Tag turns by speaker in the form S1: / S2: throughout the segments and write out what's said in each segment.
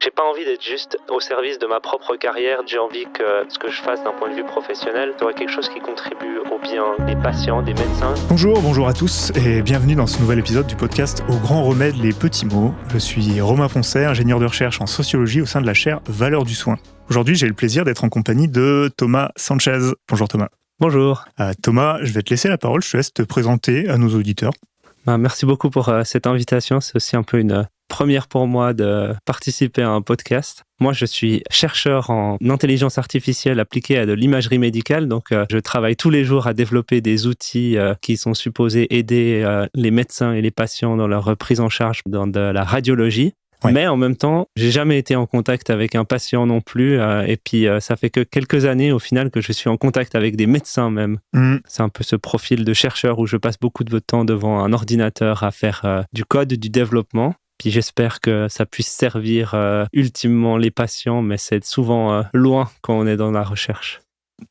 S1: J'ai pas envie d'être juste au service de ma propre carrière. J'ai envie que ce que je fasse d'un point de vue professionnel soit quelque chose qui contribue au bien des patients, des médecins.
S2: Bonjour à tous et bienvenue dans ce nouvel épisode du podcast Au grand remède, les petits mots. Je suis Romain Poncet, ingénieur de recherche en sociologie au sein de la chaire Valeurs du soin. Aujourd'hui, j'ai le plaisir d'être en compagnie de Thomas Sanchez. Bonjour Thomas.
S1: Bonjour.
S2: Thomas, je vais te laisser la parole, je te laisse te présenter à nos auditeurs.
S1: Merci beaucoup pour cette invitation. C'est aussi un peu une première pour moi de participer à un podcast. Moi, je suis chercheur en intelligence artificielle appliquée à de l'imagerie médicale. Donc, je travaille tous les jours à développer des outils qui sont supposés aider les médecins et les patients dans leur prise en charge dans de la radiologie. Ouais. Mais en même temps, j'ai jamais été en contact avec un patient non plus. Et puis, ça fait que quelques années, au final, que je suis en contact avec des médecins même. C'est un peu ce profil de chercheur où je passe beaucoup de temps devant un ordinateur à faire du code, du développement. Puis j'espère que ça puisse servir ultimement les patients, mais c'est souvent loin quand on est dans la recherche.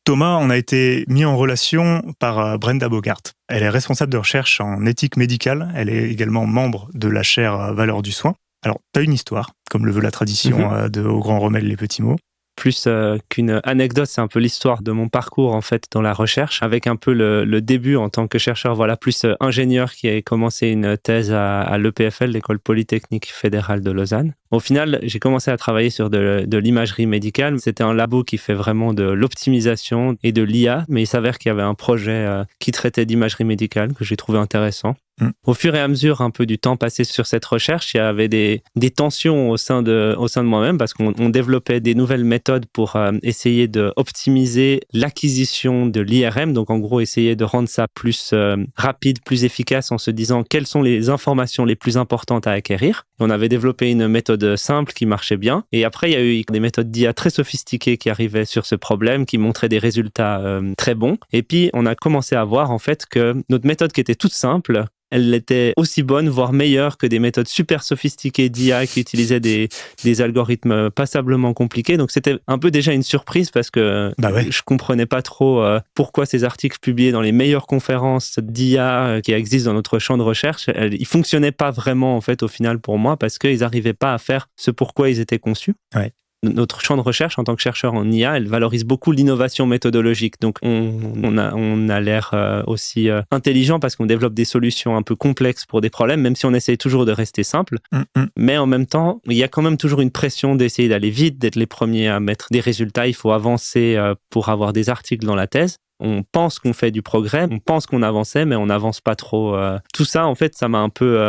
S2: Thomas, on a été mis en relation par Brenda Bogart. Elle est responsable de recherche en éthique médicale. Elle est également membre de la chaire Valeurs du soin. Alors, tu as une histoire, comme le veut la tradition de Au grand remède, les petits mots.
S1: Plus qu'une anecdote, c'est un peu l'histoire de mon parcours en fait dans la recherche, avec un peu le début en tant que chercheur, plus ingénieur qui a commencé une thèse à l'EPFL, l'École Polytechnique Fédérale de Lausanne. Au final, j'ai commencé à travailler sur de l'imagerie médicale. C'était un labo qui fait vraiment de l'optimisation et de l'IA, mais il s'avère qu'il y avait un projet qui traitait d'imagerie médicale que j'ai trouvé intéressant. Au fur et à mesure un peu du temps passé sur cette recherche, il y avait des tensions au sein de moi-même parce qu'on développait des nouvelles méthodes pour essayer d'optimiser l'acquisition de l'IRM, donc en gros essayer de rendre ça plus rapide, plus efficace en se disant quelles sont les informations les plus importantes à acquérir. On avait développé une méthode simple qui marchait bien et après il y a eu des méthodes d'IA très sophistiquées qui arrivaient sur ce problème, qui montraient des résultats très bons. Et puis on a commencé à voir en fait que notre méthode qui était toute simple, elle était aussi bonne, voire meilleure que des méthodes super sophistiquées d'IA qui utilisaient des algorithmes passablement compliqués. Donc, c'était un peu déjà une surprise parce que je comprenais pas trop pourquoi ces articles publiés dans les meilleures conférences d'IA qui existent dans notre champ de recherche, ils fonctionnaient pas vraiment, en fait, au final, pour moi, parce qu'ils arrivaient pas à faire ce pourquoi ils étaient conçus. Ouais. Notre champ de recherche en tant que chercheur en IA, elle valorise beaucoup l'innovation méthodologique. Donc, on a l'air aussi intelligent parce qu'on développe des solutions un peu complexes pour des problèmes, même si on essaye toujours de rester simple. Mais en même temps, il y a quand même toujours une pression d'essayer d'aller vite, d'être les premiers à mettre des résultats. Il faut avancer pour avoir des articles dans la thèse. On pense qu'on fait du progrès, on pense qu'on avançait, mais on n'avance pas trop. Tout ça, en fait, ça m'a un peu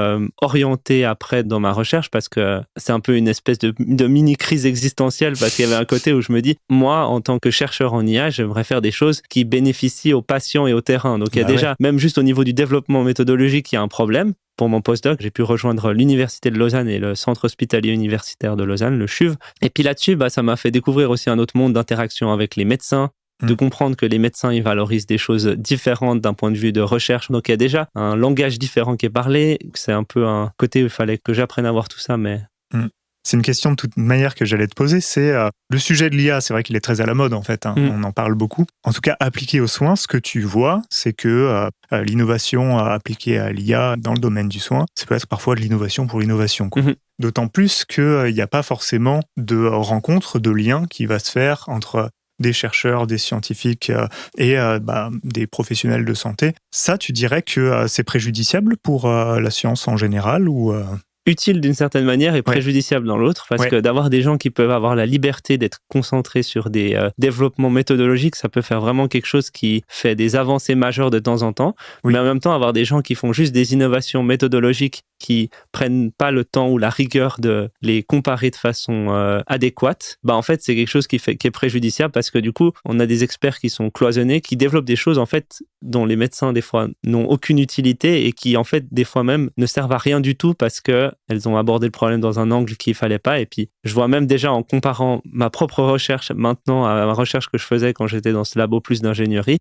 S1: orienté après dans ma recherche parce que c'est un peu une espèce de mini-crise existentielle parce qu'il y avait un côté où je me dis, moi, en tant que chercheur en IA, j'aimerais faire des choses qui bénéficient aux patients et au terrain. Donc, il y a déjà, même juste au niveau du développement méthodologique, il y a un problème. Pour mon postdoc, j'ai pu rejoindre l'Université de Lausanne et le Centre hospitalier universitaire de Lausanne, le CHUV. Et puis là-dessus, ça m'a fait découvrir aussi un autre monde d'interaction avec les médecins, de comprendre que les médecins, ils valorisent des choses différentes d'un point de vue de recherche. Donc, il y a déjà un langage différent qui est parlé. C'est un peu un côté où il fallait que j'apprenne à voir tout ça, mais...
S2: C'est une question de toute manière que j'allais te poser, c'est le sujet de l'IA, c'est vrai qu'il est très à la mode en fait, on en parle beaucoup. En tout cas, appliqué aux soins, ce que tu vois, c'est que l'innovation appliquée à l'IA dans le domaine du soin, c'est peut-être parfois de l'innovation pour l'innovation. D'autant plus qu'il n'y a pas forcément de rencontre, de lien qui va se faire entre des chercheurs, des scientifiques et des professionnels de santé. Ça, tu dirais que c'est préjudiciable pour la science en général ou
S1: utile d'une certaine manière et préjudiciable dans l'autre, parce que d'avoir des gens qui peuvent avoir la liberté d'être concentrés sur des développements méthodologiques, ça peut faire vraiment quelque chose qui fait des avancées majeures de temps en temps, mais en même temps avoir des gens qui font juste des innovations méthodologiques qui prennent pas le temps ou la rigueur de les comparer de façon adéquate, en fait c'est quelque chose qui est préjudiciable parce que du coup on a des experts qui sont cloisonnés, qui développent des choses en fait dont les médecins des fois n'ont aucune utilité et qui en fait des fois même ne servent à rien du tout parce que elles ont abordé le problème dans un angle qu'il fallait pas. Et puis je vois même déjà en comparant ma propre recherche maintenant à la recherche que je faisais quand j'étais dans ce labo plus d'ingénierie,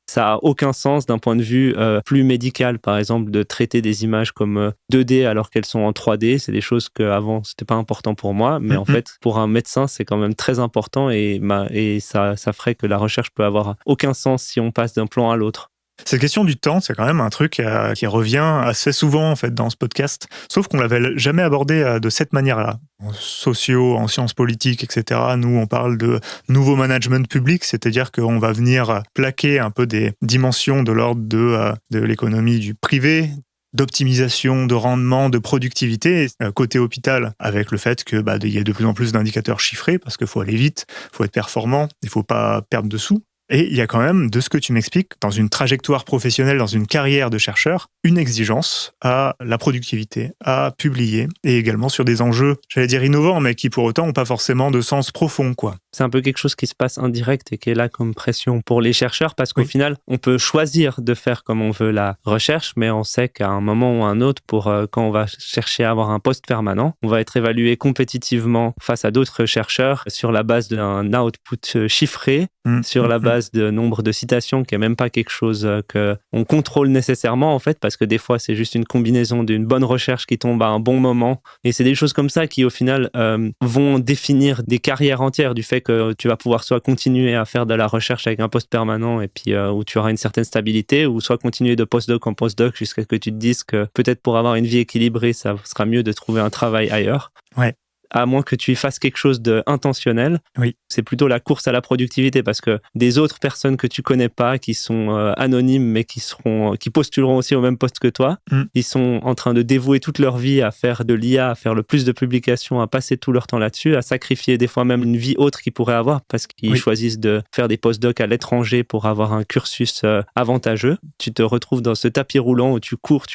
S1: ça n'a aucun sens d'un point de vue plus médical, par exemple, de traiter des images comme 2D alors qu'elles sont en 3D. C'est des choses qu'avant, c'était pas important pour moi. Mais en fait, pour un médecin, c'est quand même très important et ça ferait que la recherche peut avoir aucun sens si on passe d'un plan à l'autre.
S2: Cette question du temps, c'est quand même un truc qui revient assez souvent en fait dans ce podcast, sauf qu'on l'avait jamais abordé de cette manière-là. En sociaux, en sciences politiques, etc., nous, on parle de nouveau management public, c'est-à-dire qu'on va venir plaquer un peu des dimensions de l'ordre de l'économie du privé, d'optimisation, de rendement, de productivité, côté hôpital, avec le fait que il y a de plus en plus d'indicateurs chiffrés, parce qu'il faut aller vite, il faut être performant, il ne faut pas perdre de sous. Et il y a quand même, de ce que tu m'expliques, dans une trajectoire professionnelle, dans une carrière de chercheur, une exigence à la productivité, à publier, et également sur des enjeux, j'allais dire innovants, mais qui pour autant n'ont pas forcément de sens profond, quoi.
S1: C'est un peu quelque chose qui se passe indirect et qui est là comme pression pour les chercheurs, parce qu'au final, on peut choisir de faire comme on veut la recherche, mais on sait qu'à un moment ou un autre, quand on va chercher à avoir un poste permanent, on va être évalué compétitivement face à d'autres chercheurs sur la base d'un output chiffré, sur la base de nombre de citations, qui est même pas quelque chose qu'on contrôle nécessairement, en fait, parce que des fois, c'est juste une combinaison d'une bonne recherche qui tombe à un bon moment. Et c'est des choses comme ça qui, au final, vont définir des carrières entières, du fait que tu vas pouvoir soit continuer à faire de la recherche avec un poste permanent et puis où tu auras une certaine stabilité, ou soit continuer de postdoc en postdoc jusqu'à ce que tu te dises que peut-être pour avoir une vie équilibrée, ça sera mieux de trouver un travail ailleurs.
S2: Ouais.
S1: À moins que tu y fasses quelque chose d'intentionnel.
S2: Oui.
S1: C'est plutôt la course à la productivité, parce que des autres personnes que tu connais pas, qui sont anonymes, mais qui postuleront aussi au même poste que toi, ils sont en train de dévouer toute leur vie à faire de l'IA, à faire le plus de publications, à passer tout leur temps là-dessus, à sacrifier des fois même une vie autre qu'ils pourraient avoir, parce qu'ils choisissent de faire des postdocs à l'étranger pour avoir un cursus avantageux. Tu te retrouves dans ce tapis roulant où tu cours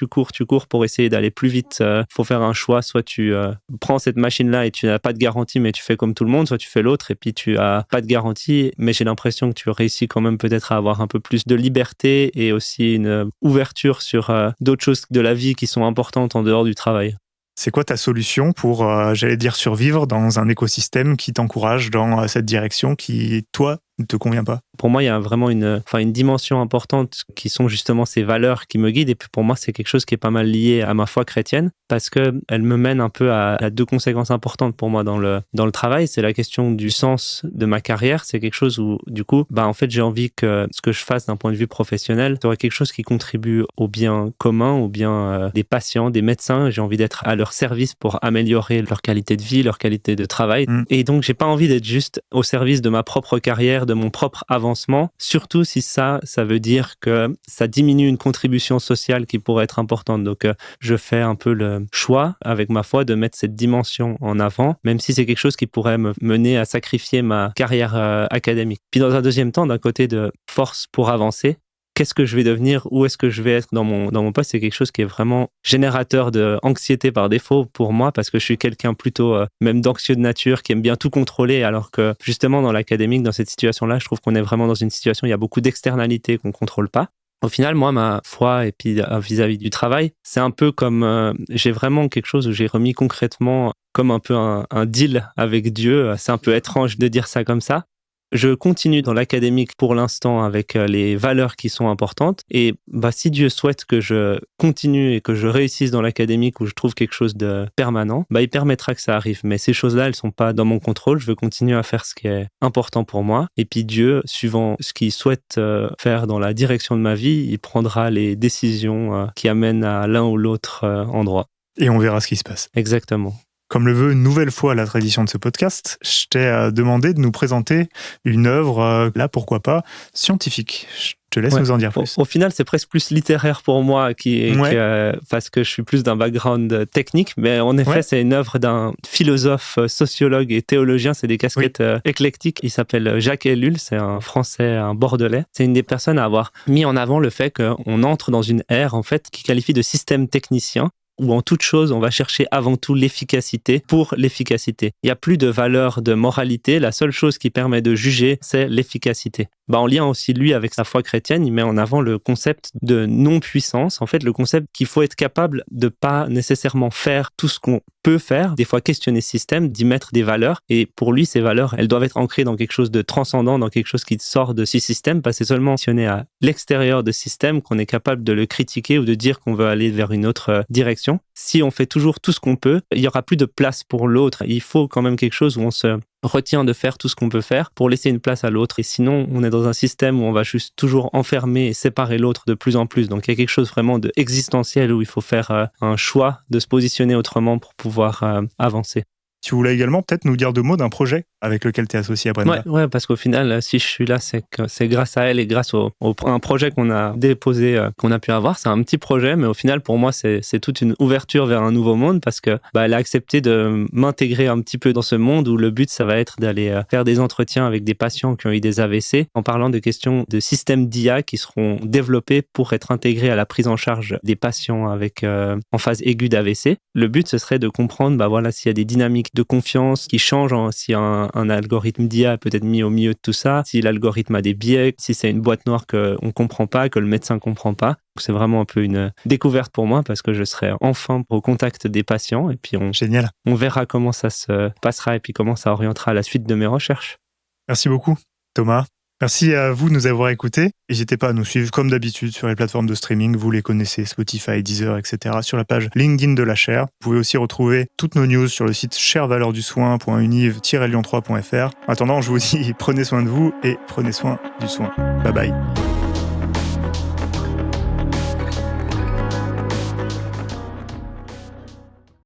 S1: pour essayer d'aller plus vite. Faut faire un choix, soit tu prends cette machine-là et tu n'as pas de garantie, mais tu fais comme tout le monde, soit tu fais l'autre et puis tu as pas de garantie, mais j'ai l'impression que tu réussis quand même peut-être à avoir un peu plus de liberté et aussi une ouverture sur d'autres choses de la vie qui sont importantes en dehors du travail.
S2: C'est quoi ta solution pour, j'allais dire, survivre dans un écosystème qui t'encourage dans cette direction qui, toi, ne te convient pas?
S1: Pour moi, il y a vraiment une dimension importante qui sont justement ces valeurs qui me guident. Et puis pour moi, c'est quelque chose qui est pas mal lié à ma foi chrétienne, parce qu'elle me mène un peu à deux conséquences importantes pour moi dans le travail. C'est la question du sens de ma carrière. C'est quelque chose où, du coup, en fait, j'ai envie que ce que je fasse d'un point de vue professionnel soit quelque chose qui contribue au bien commun, au bien des patients, des médecins. J'ai envie d'être à leur service pour améliorer leur qualité de vie, leur qualité de travail. Et donc, j'ai pas envie d'être juste au service de ma propre carrière, de mon propre avancement, surtout si ça veut dire que ça diminue une contribution sociale qui pourrait être importante. Donc, je fais un peu le choix, avec ma foi, de mettre cette dimension en avant, même si c'est quelque chose qui pourrait me mener à sacrifier ma carrière académique. Puis dans un deuxième temps, d'un côté de force pour avancer, qu'est-ce que je vais devenir, où est-ce que je vais être dans mon poste, c'est quelque chose qui est vraiment générateur d'anxiété par défaut pour moi, parce que je suis quelqu'un plutôt même d'anxieux de nature, qui aime bien tout contrôler, alors que justement dans l'académique, dans cette situation-là, je trouve qu'on est vraiment dans une situation où il y a beaucoup d'externalités qu'on contrôle pas. Au final, moi, ma foi et puis vis-à-vis du travail, c'est un peu comme j'ai vraiment quelque chose où j'ai remis concrètement comme un peu un deal avec Dieu. C'est un peu étrange de dire ça comme ça. Je continue dans l'académique pour l'instant avec les valeurs qui sont importantes. Et si Dieu souhaite que je continue et que je réussisse dans l'académique, où je trouve quelque chose de permanent, il permettra que ça arrive. Mais ces choses-là, elles sont pas dans mon contrôle. Je veux continuer à faire ce qui est important pour moi. Et puis Dieu, suivant ce qu'il souhaite faire dans la direction de ma vie, il prendra les décisions qui amènent à l'un ou l'autre endroit.
S2: Et on verra ce qui se passe.
S1: Exactement.
S2: Comme le veut une nouvelle fois la tradition de ce podcast, je t'ai demandé de nous présenter une œuvre, là pourquoi pas, scientifique. Je te laisse nous en dire plus.
S1: Au final, c'est presque plus littéraire pour moi, parce que je suis plus d'un background technique, mais en effet, c'est une œuvre d'un philosophe, sociologue et théologien. C'est des casquettes éclectiques. Il s'appelle Jacques Ellul, c'est un Français, un Bordelais. C'est une des personnes à avoir mis en avant le fait qu'on entre dans une ère en fait qui qualifie de système technicien, où en toute chose, on va chercher avant tout l'efficacité pour l'efficacité. Il n'y a plus de valeur de moralité. La seule chose qui permet de juger, c'est l'efficacité. En lien aussi, lui, avec sa foi chrétienne, il met en avant le concept de non-puissance. En fait, le concept qu'il faut être capable de pas nécessairement faire tout ce qu'on peut faire, des fois questionner ce système, d'y mettre des valeurs. Et pour lui, ces valeurs, elles doivent être ancrées dans quelque chose de transcendant, dans quelque chose qui sort de ce système, parce que c'est seulement mentionné à l'extérieur de ce système qu'on est capable de le critiquer ou de dire qu'on veut aller vers une autre direction. Si on fait toujours tout ce qu'on peut, il y aura plus de place pour l'autre. Il faut quand même quelque chose où on se retient de faire tout ce qu'on peut faire pour laisser une place à l'autre. Et sinon, on est dans un système où on va juste toujours enfermer et séparer l'autre de plus en plus. Donc, il y a quelque chose vraiment d'existentiel où il faut faire un choix de se positionner autrement pour pouvoir avancer.
S2: Tu voulais également peut-être nous dire 2 mots d'un projet avec lequel tu es associé à Brenda.
S1: Ouais, parce qu'au final, si je suis là, c'est grâce à elle et grâce à un projet qu'on a déposé, qu'on a pu avoir. C'est un petit projet, mais au final, pour moi, c'est toute une ouverture vers un nouveau monde parce que elle a accepté de m'intégrer un petit peu dans ce monde où le but, ça va être d'aller faire des entretiens avec des patients qui ont eu des AVC en parlant de questions de systèmes d'IA qui seront développés pour être intégrés à la prise en charge des patients avec en phase aiguë d'AVC. Le but, ce serait de comprendre s'il y a des dynamiques de confiance qui changent, si un algorithme d'IA est peut-être mis au milieu de tout ça, si l'algorithme a des biais, si c'est une boîte noire qu'on ne comprend pas, que le médecin ne comprend pas. C'est vraiment un peu une découverte pour moi parce que je serai enfin au contact des patients et puis
S2: Génial.
S1: On verra comment ça se passera et puis comment ça orientera à la suite de mes recherches.
S2: Merci beaucoup, Thomas. Merci à vous de nous avoir écoutés. N'hésitez pas à nous suivre comme d'habitude sur les plateformes de streaming. Vous les connaissez, Spotify, Deezer, etc. Sur la page LinkedIn de la chaire. Vous pouvez aussi retrouver toutes nos news sur le site chairevaleurdusoin.univ-lyon3.fr. En attendant, je vous dis prenez soin de vous et prenez soin du soin. Bye bye.